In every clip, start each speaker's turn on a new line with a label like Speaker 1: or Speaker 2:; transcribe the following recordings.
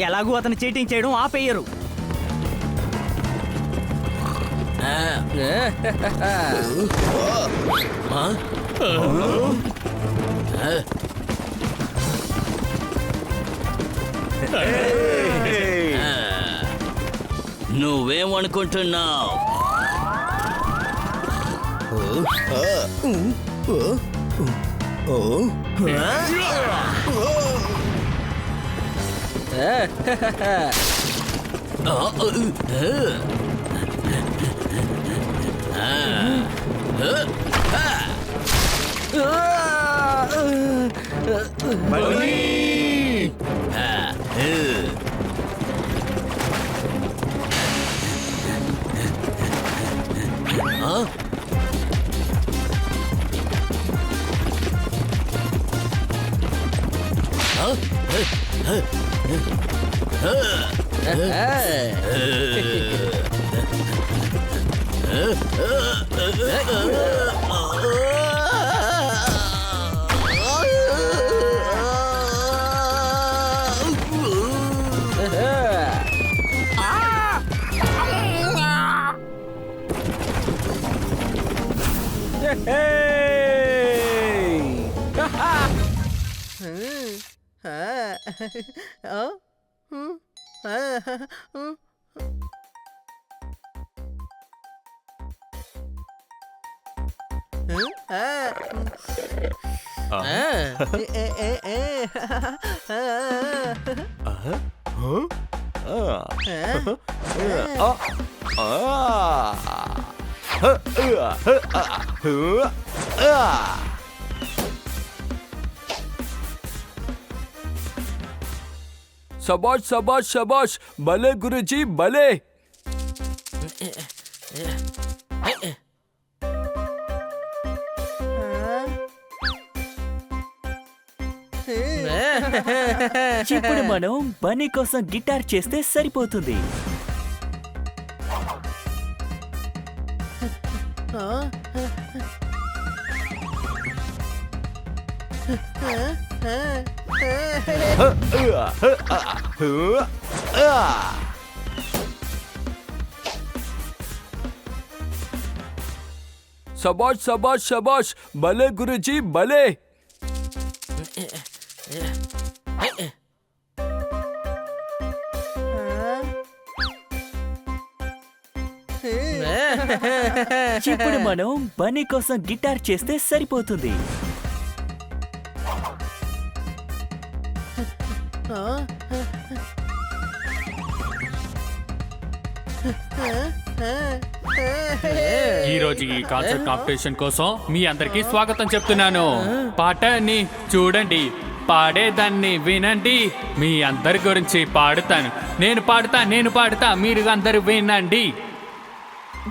Speaker 1: ఎలాగూ అతను చీటింగ్ చేయడం ఆపేయరు.
Speaker 2: నువ్వేమనుకుంటున్నావు?
Speaker 3: శబాష్ శబాష్ శబాష్, భలే గురుజీ భలే.
Speaker 1: ఇప్పుడు మనం బన్నీ కోసం గిటార్ చేస్తే సరిపోతుంది.
Speaker 3: శబాష్ శబాష్ శబాష్, భలే గురుజీ భలే.
Speaker 1: ఇప్పుడు మనం బన్నీ కోసం గిటార్ చేస్తే సరిపోతుంది.
Speaker 4: ఈరోజు ఈ కాన్సర్ట్ కాంపిటీషన్ కోసం మీ అందరికీ స్వాగతం చెప్తున్నాను. పాటని చూడండి, పాడేదాన్ని వినండి. మీ అందరి గురించి పాడుతాను. నేను పాడుతా మీరు అందరూ వినండి.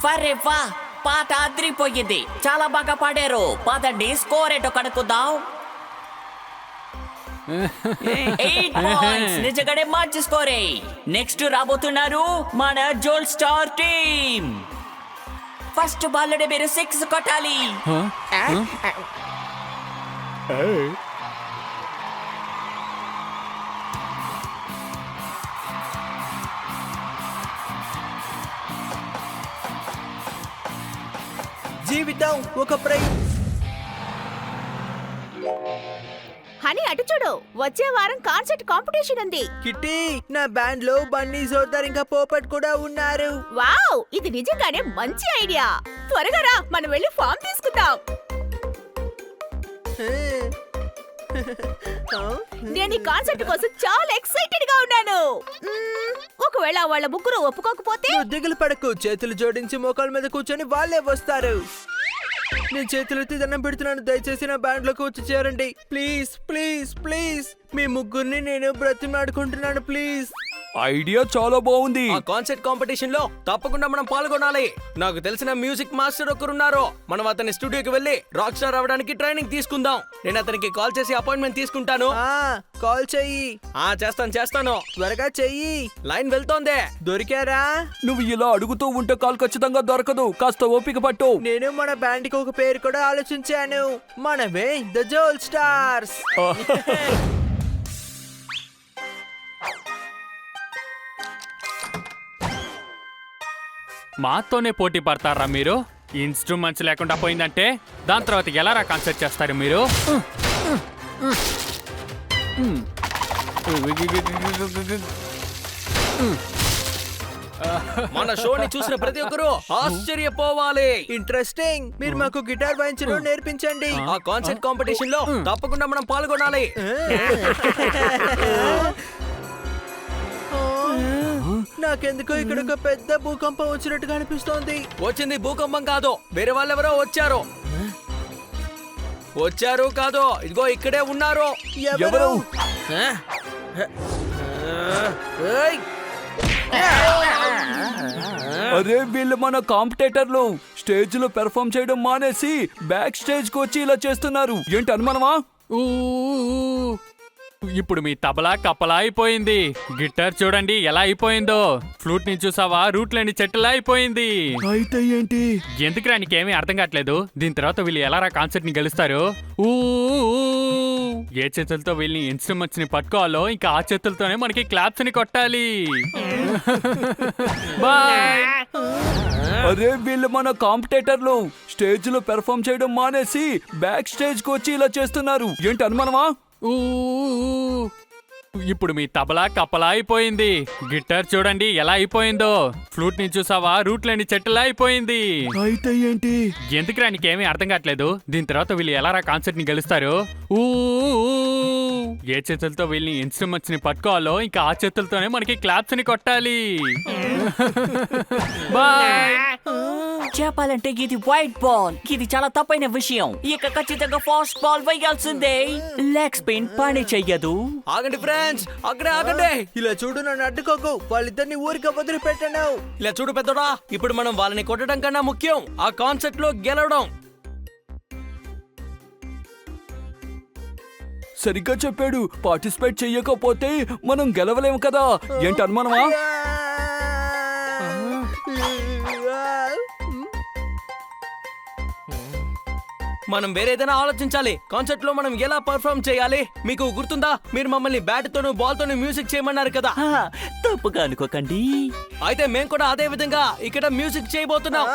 Speaker 5: వరే వా, పాట అదిరిపోయింది. చాలా బాగా పాడారు. పదండి స్కోర్ ఏంటో కనుక్కుందాం. 8 పాయింట్స్, నిజంగానే మంచి స్కోరే. నెక్స్ట్ రాబోతున్నారు మన జోల్ స్టార్ టీమ్. ఫస్ట్ బాల్లోనే మీరు 6 కొట్టాలి.
Speaker 6: జీవితం ఒక ప్రైజ్.
Speaker 7: హనీ అటు చూడు, వచ్చే వారం కాన్సర్ట్ కాంపిటీషన్ ఉంది.
Speaker 6: కిట్టి, నా బ్యాండ్ లో బన్నీ సోదర్ ఇంకా పోపట్ కూడా ఉన్నారు.
Speaker 7: వావ్, ఇది నిజంగానే మంచి ఐడియా. త్వరగా రా, మనం వెళ్ళి ఫామ్ తీసుకుందాం. నేను ఈ కాన్సర్ట్ కోసం చాలా ఎక్సైటెడ్ గా ఉన్నాను. ఒకవేళ వాళ్ళ ముగ్గురు ఒప్పుకోకపోతే?
Speaker 6: నువ్వు దిగులు పడకు, చేతులు జోడించి మోకాల మీద కూర్చొని వాళ్ళే వస్తారు. నేను చేతులెత్తి దండం పెడుతున్నాను, దయచేసి నా బ్యాండ్ లోకి వచ్చి చేరండి. ప్లీజ్ ప్లీజ్ ప్లీజ్, మీ ముగ్గురిని నేను బ్రతిమాడుకుంటున్నాను ప్లీజ్.
Speaker 3: ఐడియా చాలా బాగుంది.
Speaker 6: ఆ కాన్సర్ట్ కాంపిటీషన్ లో తప్పకుండా మనం పాల్గొనాలి. నాకు తెలిసిన మ్యూజిక్ మాస్టర్ ఒకరున్నారు. మనం అతని స్టూడియోకి వెళ్ళి రాక్ స్టార్ అవడానికి ట్రైనింగ్ తీసుకుందాం. నేను అతనికి కాల్ చేసి అపాయింట్మెంట్ తీసుకుంటాను. కాల్ చెయ్యి. చేస్తాను. త్వరగా చెయ్యి. లైన్ వెళ్తోంది. దొరికారా?
Speaker 3: నువ్వు ఇలా అడుగుతూ ఉంటే కాల్ ఖచ్చితంగా దొరకదు. కాస్త ఓపిక పట్టు.
Speaker 6: నేను మన బ్యాండ్ కి ఒక పేరు కూడా ఆలోచించాను. మనమే ద జోల్ స్టార్స్.
Speaker 4: మాతోనే పోటీ పడతారా మీరు? ఇన్స్ట్రుమెంట్స్ లేకుండా పోయిందంటే దాని తర్వాత ఎలా కాన్సర్ట్ చేస్తారు మీరు?
Speaker 6: మన షోని చూసిన ప్రతి ఒక్కరూ ఆశ్చర్యపోవాలి. ఇంట్రెస్టింగ్. మీరు మాకు గిటార్ వాయించడం నేర్పించండి. ఆ కాన్సర్ట్ కాంపిటీషన్ లో తప్పకుండా మనం పాల్గొనాలి. నాకెందుకో ఇక్కడ ఒక పెద్ద భూకంపం వచ్చినట్టుగా అనిపిస్తోంది. వచ్చింది భూకంపం కాదు, వేరే వాళ్ళెవరో వచ్చారు కాదు, ఇదిగో ఇక్కడే ఉన్నారు. ఎవరు?
Speaker 3: అరే వీళ్ళు మన కాంపిటేటర్లు. స్టేజ్ లో పెర్ఫార్మ్ చేయడం మానేసి బ్యాక్ స్టేజ్ కి వచ్చి ఇలా చేస్తున్నారు. ఏంటి అనుమానమా?
Speaker 4: ఇప్పుడు మీ తబలా కప్పలా అయిపోయింది. గిటార్ చూడండి ఎలా అయిపోయిందో. ఫ్లూట్ ని చూసావా? రూట్ లేని చెట్టులా అయిపోయింది.
Speaker 3: అయితే ఏంటి?
Speaker 4: ఎందుకు నీకేమీ అర్థం కావట్లేదు. దీని తర్వాత వీళ్ళు ఎలా కాన్సర్ట్ ని గెలుస్తారు? ఏ చేతులతో వీళ్ళని ఇన్స్ట్రుమెంట్స్ ని పట్టుకోవాలో ఇంకా ఆ చేతులతోనే మనకి క్లాప్స్ ని కొట్టాలి. బాయ్.
Speaker 3: అరే వీళ్ళు మన కాంపిటేటర్లు. స్టేజ్ లో పెర్ఫార్మ్ చేయడం మానేసి బ్యాక్ స్టేజ్ కి వచ్చి ఇలా చేస్తున్నారు. ఏంటి అనుమానమా?
Speaker 4: ఇప్పుడు మీ తబలా కప్పలా అయిపోయింది. గిటార్ చూడండి ఎలా అయిపోయిందో. ఫ్లూట్ ని చూసావా? రూట్ లేని చెట్టులా అయిపోయింది.
Speaker 3: అయితే ఏంటి?
Speaker 4: ఎందుకు నీకేమీ అర్థం కావట్లేదు. దీని తర్వాత వీళ్ళు ఎలా కాన్సర్ట్ ని గెలుస్తారు? ఏ చేతులతో వీళ్ళని ఇన్స్ట్రుమెంట్స్ ని పట్టుకోవాలో ఇంకా ఆ చేతులతోనే మనకి క్లాప్స్ ని కొట్టాలి. బాయ్.
Speaker 5: చెప్పాలంటే ఇది వైట్ బాల్. ఇది చాలా తప్పైన విషయం. ఇక ఖచ్చితంగా ఫాస్ట్ బాల్ వేయాల్సిందే. లెగ్ స్పిన్ పని చెయ్యదు.
Speaker 6: ఆగండి ఫ్రెండ్స్, అక్కడే ఆగండి. ఇలా చూడు, నన్ను అడ్డుకోకు. వాళ్ళిద్దరిని ఊరికే వదిలిపెట్టాను. ఇలా చూడు పెద్దోడా, ఇప్పుడు మనం వాళ్ళని కొట్టడం కన్నా ముఖ్యం ఆ కాన్సెప్ట్ లో గెలవడం.
Speaker 3: సరిగ్గా చెప్పాడు. పార్టిసిపేట్ చెయ్యకపోతే మనం గెలవలేము కదా. ఏంటి అనుమానమా?
Speaker 6: మనం వేరే ఏదైనా ఆలోచించాలి. కాన్సర్ట్ లో మనం ఎలా పర్ఫార్మ్ చేయాలి? మీకు గుర్తుందా? మీరు మమ్మల్ని బ్యాట్ తోను బాల్ తోను మ్యూజిక్ చేయమన్నారు కదా.
Speaker 5: తప్పుగా అనుకోకండి.
Speaker 6: అయితే మేము కూడా అదే విధంగా ఇక్కడ మ్యూజిక్ చేయబోతున్నాం.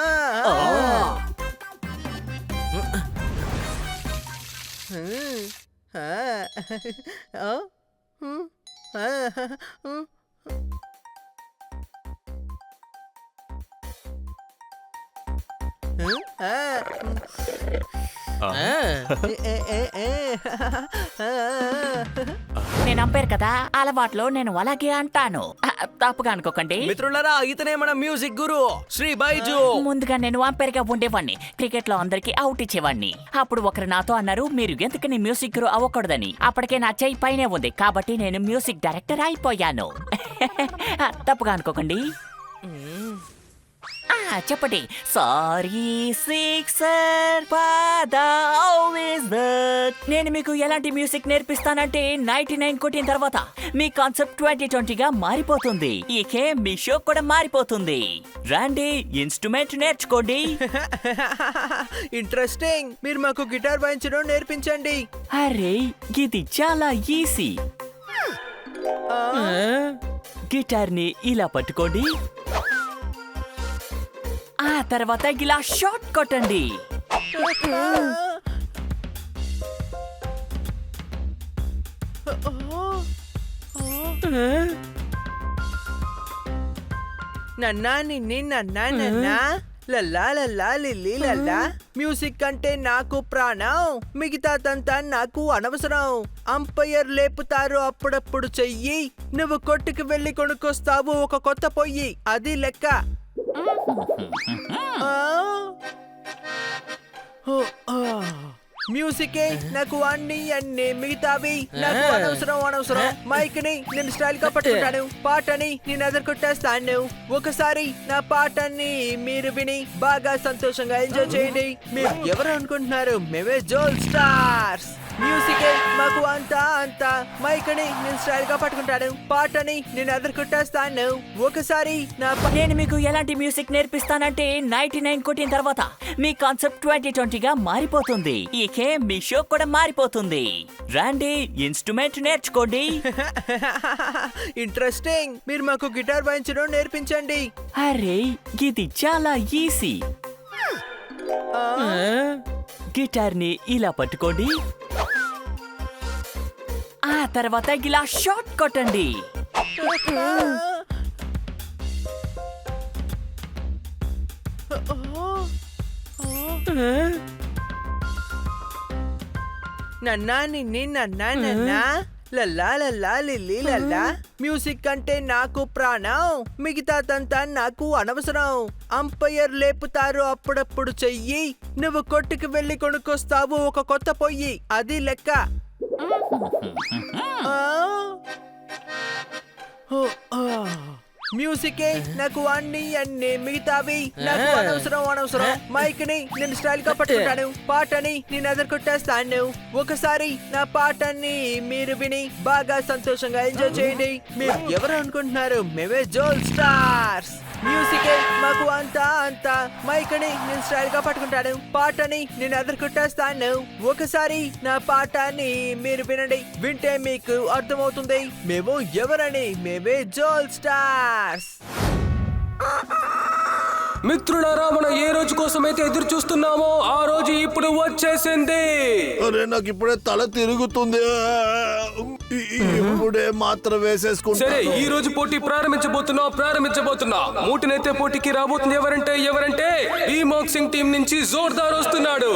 Speaker 5: నేను అంపేరు కదా, అలవాట్లో నేను అలాగే అంటాను. తప్పుగా అనుకోకండి
Speaker 6: మిత్రులారా, ఇతనే మన మ్యూజిక్ గురు శ్రీ బైజు.
Speaker 5: ముందుగా నేను అంపైర్ గా ఉండేవాడిని. క్రికెట్ లో అందరికి అవుట్ ఇచ్చేవాడిని. అప్పుడు ఒకరు నాతో అన్నారు, మీరు ఎందుకని మ్యూజిక్ గురు అవ్వకూడదని. అప్పటికే నా చెయ్యి పైనే ఉంది కాబట్టి నేను మ్యూజిక్ డైరెక్టర్ అయిపోయాను. తప్పుగా అనుకోకండి. చెప్పండి. సారీ సిక్సర్ నేను మీకు ఎలాంటి మ్యూజిక్ నేర్పిస్తానంటే 99 కొట్టిన తర్వాత మీ కాన్సెప్ట్ 2020గా మారిపోతుంది. ఇకే మీ షో కూడా మారిపోతుంది. రండి, ఇన్స్ట్రుమెంట్ నేర్చుకోండి.
Speaker 6: ఇంట్రెస్టింగ్. మీరు మాకు గిటార్ వాయించడం నేర్పించండి.
Speaker 5: అరే ఇది చాలా ఈజీ. గిటార్ ని ఇలా పట్టుకోండి. ఆ తర్వాత ఇలా షాట్ కొట్టండి.
Speaker 6: నన్నా నిన్ని నన్నా నన్నా లల్లా లల్లా లిల్లీ లల్లా. మ్యూజిక్ అంటే నాకు ప్రాణం, మిగతాదంతా నాకు అనవసరం. అంపైర్ లేపుతారు అప్పుడప్పుడు చెయ్యి. నువ్వు కొట్టుకు వెళ్ళి కొనుక్కొస్తావు ఒక కొత్త పొయ్యి. అది లెక్క. మ్యూజికే నాకు అన్ని మిగతావి నాకు అనవసరం మైక్ ని నేను స్టైల్ గా పట్టుకుంటాను, పాటని నేను ఎదుర్కొట్టేస్తాను. ఒకసారి నా పాటని మీరు విని బాగా సంతోషంగా ఎంజాయ్ చేయండి. మీరు ఎవరు అనుకుంటున్నారు? మేమే జోల్ స్టార్స్. మ్యూజికే మాకు అంతా మైక్ ని నేను స్టైల్ గా పట్టుకుంటాను, పాటని నేను ఎదుర్కొట్టేస్తాను. ఒకసారి
Speaker 5: నేను మీకు ఎలాంటి మ్యూజిక్ నేర్పిస్తానంటే 99 కొట్టిన తర్వాత మీ కాన్సెప్ట్ 2020గా మారిపోతుంది. ఇకే మీ షో కూడా మారిపోతుంది. రండి, ఇన్స్ట్రుమెంట్ నేర్చుకోండి.
Speaker 6: ఇంట్రెస్టింగ్. మీరు మాకు గిటార్ వాయించడం నేర్పించండి.
Speaker 5: అరే, ఇది చాలా ఈజీ. గిటార్ ని ఇలా పట్టుకోండి, ఆ తర్వాత ఇలా షాట్ కొట్టండి.
Speaker 6: నన్నా నిన్ని నన్నా లల్లా లల్లా లిల్లీ లల్లా. మ్యూజిక్ అంటే నాకు ప్రాణం, మిగతాదంతా నాకు అనవసరం. అంపైర్ లేపుతారు అప్పుడప్పుడు చెయ్యి, నువ్వు కొట్టుకు వెళ్ళి కొనుక్కొస్తావు ఒక కొత్త పొయ్యి, అది లెక్క. మ్యూజికే నాకు అన్ని మిగతావి నాకు అనవసరం. మైక్ ని నేను స్టైల్ గా పట్టుకుంటాను, పాటని నేను ఎదుర్కొట్టేస్తాను. ఒకసారి నా పాటని మీరు విని బాగా సంతోషంగా ఎంజాయ్ చేయండి. మీరు ఎవరు అనుకుంటున్నారు? మేమే జోల్ స్టార్స్. మ్యూజికే మాకు అంతా మైక్ ని నేను స్టైల్ గా పట్టుకుంటాను, పాటని నేను ఎదుర్కొట్టేస్తాను. ఒకసారి నా పాటని మీరు వినండి, వింటే మీకు అర్థమవుతుంది మేము ఎవరని. మేమే జోల్ స్టార్స్.
Speaker 8: మిత్రులారా, మనం ఏ రోజు కోసం అయితే ఎదురు చూస్తున్నామో ఆ రోజు ఇప్పుడు వచ్చేసింది.
Speaker 9: అరే, నాకు ఇప్పుడే తల తిరుగుతుంది. ఇప్పుడే మాత్రం వేసేసుకుంటా.
Speaker 8: సరే, ఈ రోజు పోటీ ప్రారంభించబోతున్నా. మూటినైతే పోటీకి రాబోతుంది ఎవరంటే డీమాక్ సింగ్ టీం నుంచి జోర్దార్ వస్తున్నాడు.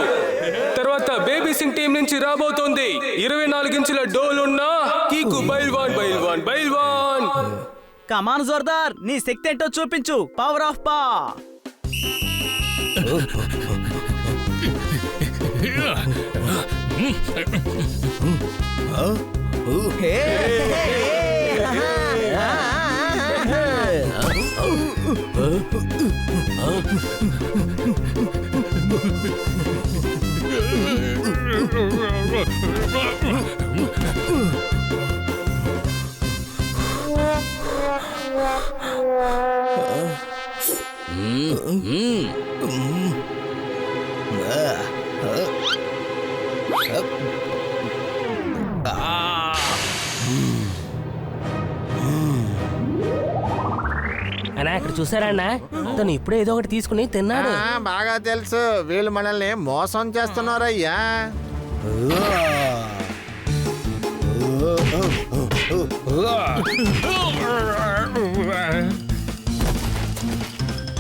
Speaker 8: తర్వాత బేబీ సింగ్ టీం నుంచి రాబోతోంది 24 ఇంచుల డోల్ ఉన్న కీకు బైల్వాన్.
Speaker 1: కమాన్ జోర్దార్, నీ శక్తి ఏంటో చూపించు. పవర్ ఆఫ్ పా.
Speaker 10: అన్నా, ఇక్కడ చూసారా అన్నా, తను ఇప్పుడే ఏదో ఒకటి తీసుకుని తిన్నాడు.
Speaker 9: బాగా తెలుసు, వీళ్ళు మనల్ని మోసం చేస్తున్నారయ్యా.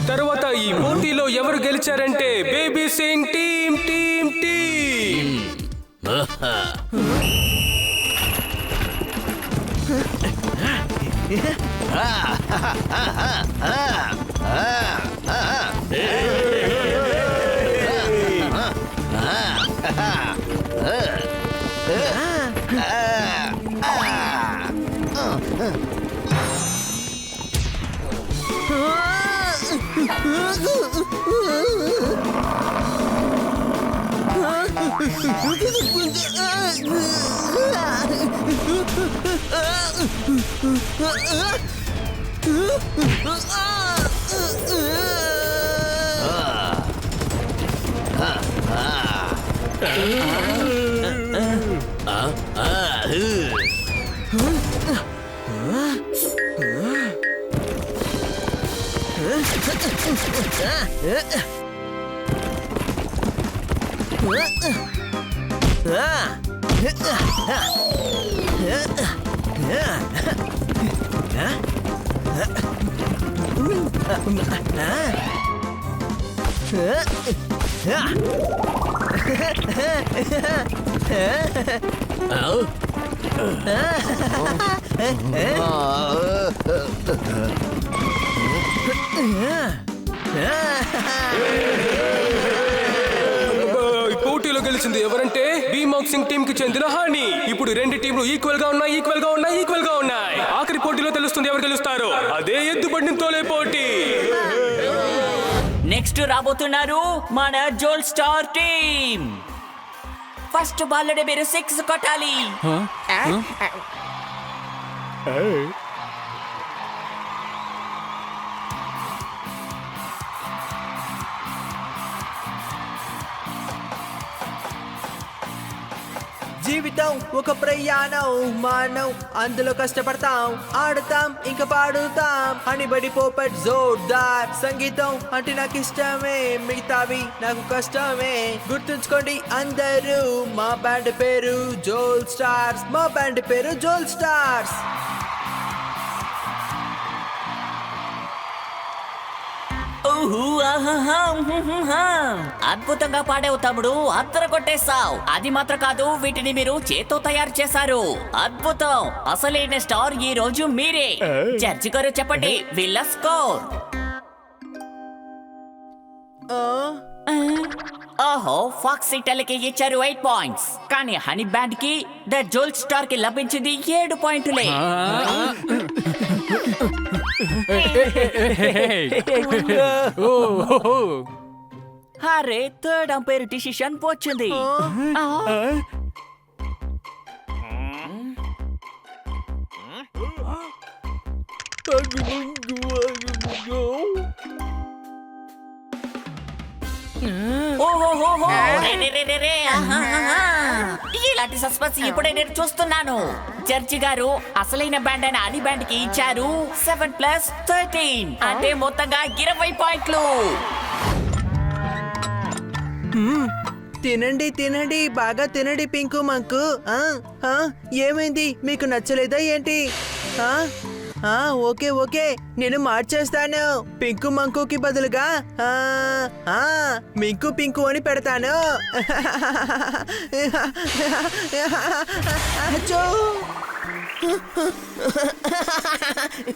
Speaker 8: తర్వాత ఈ పోటీలో ఎవరు గెలిచారంటే బేబీ సింగ్ టీం. గెలిచింది ఎవరంటే బీమాక్సింగ్ టీమ్ కి చెందిన హనీ. ఇప్పుడు రెండు టీంలు ఈక్వల్ గా ఉన్నాయి. ఆఖరి పోటీలో తెలుస్తుంది ఎవరు గెలుస్తారో. అదే ఎద్దు బండిని తోలే పోటీ.
Speaker 5: నెక్స్ట్ రాబోతున్నారు మన Jal star team. First ball మీరు 6 కొట్టాలి.
Speaker 6: జీవితం ఒక ప్రయాణం, మనం అందులో కష్టపడతాం, ఆడతాం ఇంకా పాడుతాం. హనీబడి పోపట్ జోర్దార్. సంగీతం అంటే నాకు ఇష్టమే, మిగతావి నాకు కష్టమే. గుర్తుంచుకోండి అందరూ, మా బ్యాండ్ పేరు జోల్ స్టార్స్.
Speaker 5: అద్భుతంగా పాడావు తమ్ముడు, అద్దర కొట్టేశావు. అది మాత్రం కాదు, వీటిని మీరు చేత్తో తయారు చేశారు. అద్భుతం. అసలైన స్టార్ ఈ రోజు మీరే. జడ్జి గారు చెప్పండి వీళ్ళ స్కోర్. ఓహో, ఫాక్స్ సిటల్కి ఇచ్చారు 8 పాయింట్స్, కానీ హనీ బ్యాండ్ కి ద జోల్ స్టార్ కి లభించింది 7 పాయింట్లే. అరే, థర్డ్ అంపైర్ డిసిషన్ వచ్చింది. ఇలాంటి సస్పెన్స్ ఇప్పుడే నేను చూస్తున్నాను. జడ్జి గారు అసలైన బ్యాండ్ అయిన హనీ బ్యాండ్ కి ఇచ్చారు 7+13, అంటే మొత్తంగా 20 పాయింట్లు.
Speaker 6: తినండి, బాగా తినండి పింకు మంకు. ఏమైంది, మీకు నచ్చలేదా ఏంటి? ఓకే, నేను మార్చేస్తాను. పింకు మంకుకి బదులుగా మింకు పింకు అని పెడతాను.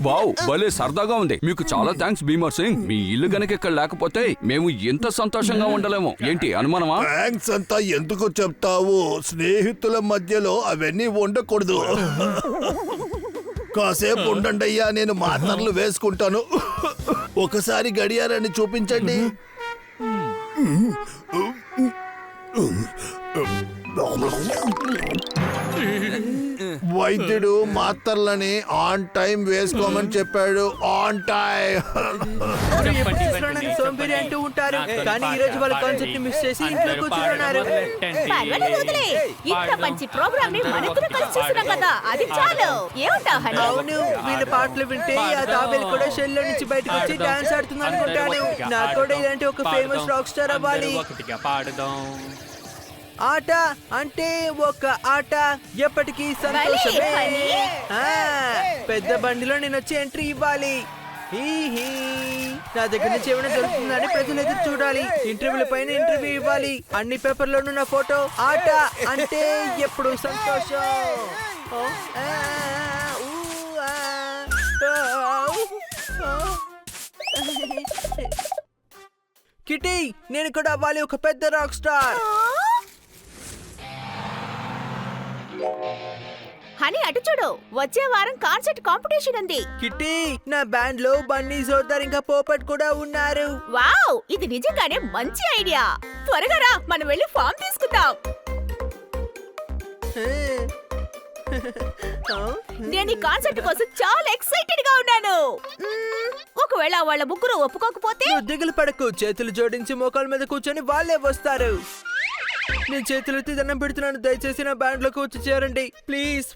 Speaker 3: వావ్, భలే సరదాగా ఉంది. మీకు చాలా థ్యాంక్స్ భీమర్ సింగ్. మీ ఇల్లు గనక ఇక్కడ లేకపోతే మేము ఎంత సంతోషంగా ఉండలేము. ఏంటి అనుమానమా?
Speaker 11: థ్యాంక్స్ అంతా ఎందుకు చెప్తావు? స్నేహితుల మధ్యలో అవన్నీ ఉండకూడదు. కాసేపు ఉండండి అయ్యా, నేను మాత్రలు వేసుకుంటాను. ఒకసారి గడియారాన్ని చూపించండి. వైద్యుడు మాత్రలని ఆన్ టైం వేసుకోమని చెప్పాడు. On time.
Speaker 6: సోంబేరి అంటూ ఉంటారు, కానీ ఈ రోజు వాళ్ళ కాన్సెప్ట్ మిస్ చేసి ఇంట్లో కూర్చున్నారు.
Speaker 7: ఇంత మంచి ప్రోగ్రామ్ ని మనిద్దరం కలిసి చూస్తున్నాం కదా, అది చాలు. ఏమంటావు హనీ?
Speaker 6: అవును, వీళ్ళ పాటలు వింటే ఆ తాబేలు కూడా షెల్ లో నుంచి బయటకు వచ్చి డాన్స్ ఆడుతుంది అనుకుంటాను. నాకు కూడా ఇలాంటి ఒక ఫేమస్ రాక్ స్టార్ అవ్వాలి. ఆట అంటే ఒక ఆట, ఎప్పటికీ సంతోషమే. పెద్ద బండిలో నేను వచ్చి ఎంట్రీ ఇవ్వాలి. నా దగ్గర నుంచి ఏమైనా దొరుకుతుందని ప్రజలు ఎదురు చూడాలి. ఇంటర్వ్యూల పైన ఇంటర్వ్యూ ఇవ్వాలి. అన్ని పేపర్లోనూ నా ఫోటో. ఆట అంటే ఎప్పుడు సంతోషం. కిటీ, నేను కూడా అవ్వాలి ఒక పెద్ద రాక్ స్టార్.
Speaker 7: హనీ అటు చూడు, వచ్చే వారం కాన్సర్ట్ కాంపిటీషన్ ఉంది.
Speaker 6: కిట్టి, నా బ్యాండ్ లో బన్నీ, జోర్దార్ ఇంకా పోపట్ కూడా ఉన్నారు.
Speaker 7: వావ్, ఇది నిజంగానే మంచి ఐడియా. త్వరగా రా, మనం వెళ్ళి ఫామ్ తీసుకుందాం. నేను ఈ కాన్సర్ట్ కోసం చాలా ఎక్సైటెడ్ గా ఉన్నాను. ఒకవేళ వాళ్ళ ముగ్గురు ఒప్పుకోకపోతే?
Speaker 6: దిగులు పడకు, చేతులు జోడించి మోకాల మీద కూర్చొని వాళ్ళే వస్తారు. నేను చేతులెత్తి దండం పెడుతున్నాను, దయచేసి నా బ్యాండ్ లోకి వచ్చి చేరండి. ప్లీజ్.